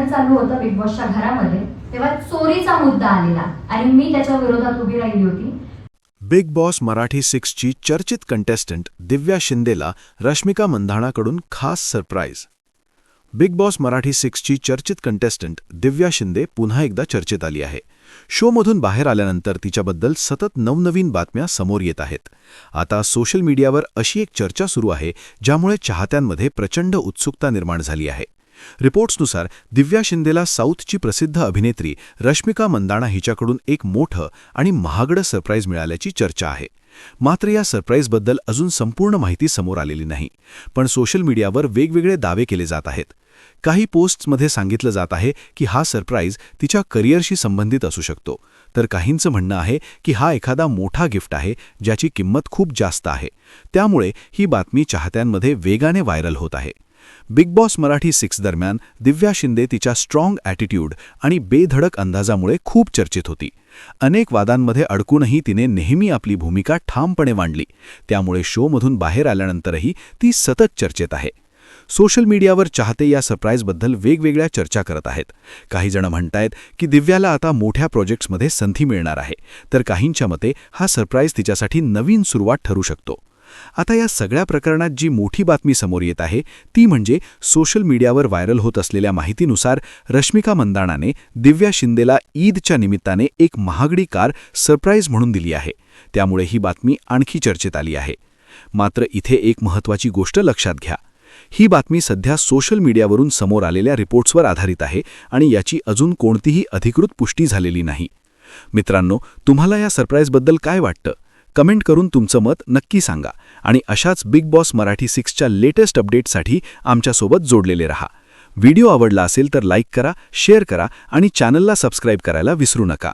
भांडण चालू होतं बिग बॉसच्या घरामध्ये, तेव्हा चोरीचा मुद्दा आलेला आणि मी त्याच्या विरोधात उभी राहिली होती. बिग बॉस मराठी 6ची चर्चित कंटेस्टंट दिव्या शिंदेला रश्मिका मंदाणाकडून खास सरप्राईज. बिग बॉस मराठी 6ची चर्चित कंटेस्टंट दिव्या शिंदे पुन्हा एकदा चर्चेत आली आहे. शोमधून बाहेर आल्यानंतर तिच्याबद्दल सतत नवनवीन बातम्या समोर येत आहेत. आता सोशल मीडियावर अशी एक चर्चा सुरू आहे ज्यामुळे चाहत्यांमध्ये प्रचंड उत्सुकता निर्माण झाली आहे. रिपोर्ट्सनुसार दिव्या शिंदेला साऊथची प्रसिद्ध अभिनेत्री रश्मिका मंदाणा हिच्याकडून एक मोठं आणि महागडं सरप्राईज मिळाल्याची चर्चा आहे. मात्र या सरप्राईजबद्दल अजून संपूर्ण माहिती समोर आलेली नाही, पण सोशल मीडियावर वेगवेगळे दावे केले जात आहेत. काही पोस्ट्समध्ये सांगितलं जात आहे की हा सरप्राईज तिच्या करिअरशी संबंधित असू शकतो, तर काहींचं म्हणणं आहे की हा एखादा मोठा गिफ्ट आहे ज्याची किंमत खूप जास्त आहे. त्यामुळे ही बातमी चाहत्यांमध्ये वेगाने व्हायरल होत आहे. बिग बॉस मराठी 6 दरम्यान दिव्या शिंदे तिच्या स्ट्रॉंग ॲटिट्यूड आणि बेधडक अंदाजामुळे खूप चर्चेत होती. अनेक वादांमध्ये अडकूनही तिने नेहमी आपली भूमिका ठामपणे मांडली. त्यामुळे शोमधून बाहेर आल्यानंतरही ती सतत चर्चेत आहे. सोशल मीडियावर चाहते या सरप्राईजबद्दल वेगवेगळ्या चर्चा करत आहेत. काही जण म्हणतायत की दिव्याला आता मोठ्या प्रोजेक्ट्समध्ये संधी मिळणार आहे, तर काहींच्या मते हा सरप्राईज तिच्यासाठी नवीन सुरुवात ठरू शकतो. आता या सगळ्या प्रकरणात जी मोठी बातमी समोर येत आहे ती म्हणजे सोशल मीडियावर व्हायरल होत असलेल्या माहितीनुसार रश्मिका मंदाणाने दिव्या शिंदेला ईदच्या निमित्ताने एक महागडी कार सरप्राईज म्हणून दिली आहे. त्यामुळे ही बातमी आणखी चर्चेत आली आहे. मात्र इथे एक महत्त्वाची गोष्ट लक्षात घ्या. ही बातमी सध्या सोशल मीडियावरून समोर आलेल्या रिपोर्ट्सवर आधारित आहे आणि याची अजून कोणतीही अधिकृत पुष्टी झालेली नाही. मित्रांनो, तुम्हाला या सरप्राईजबद्दल काय वाटतं? कमेंट करून तुमचं मत नक्की सांगा आणि अशाच बिग बॉस मराठी 6च्या लेटेस्ट अपडेट्ससाठी आमच्यासोबत जोडलेले रहा. व्हिडिओ आवडला असेल तर लाईक करा, शेअर करा आणि चॅनलला सबस्क्राईब करायला विसरू नका.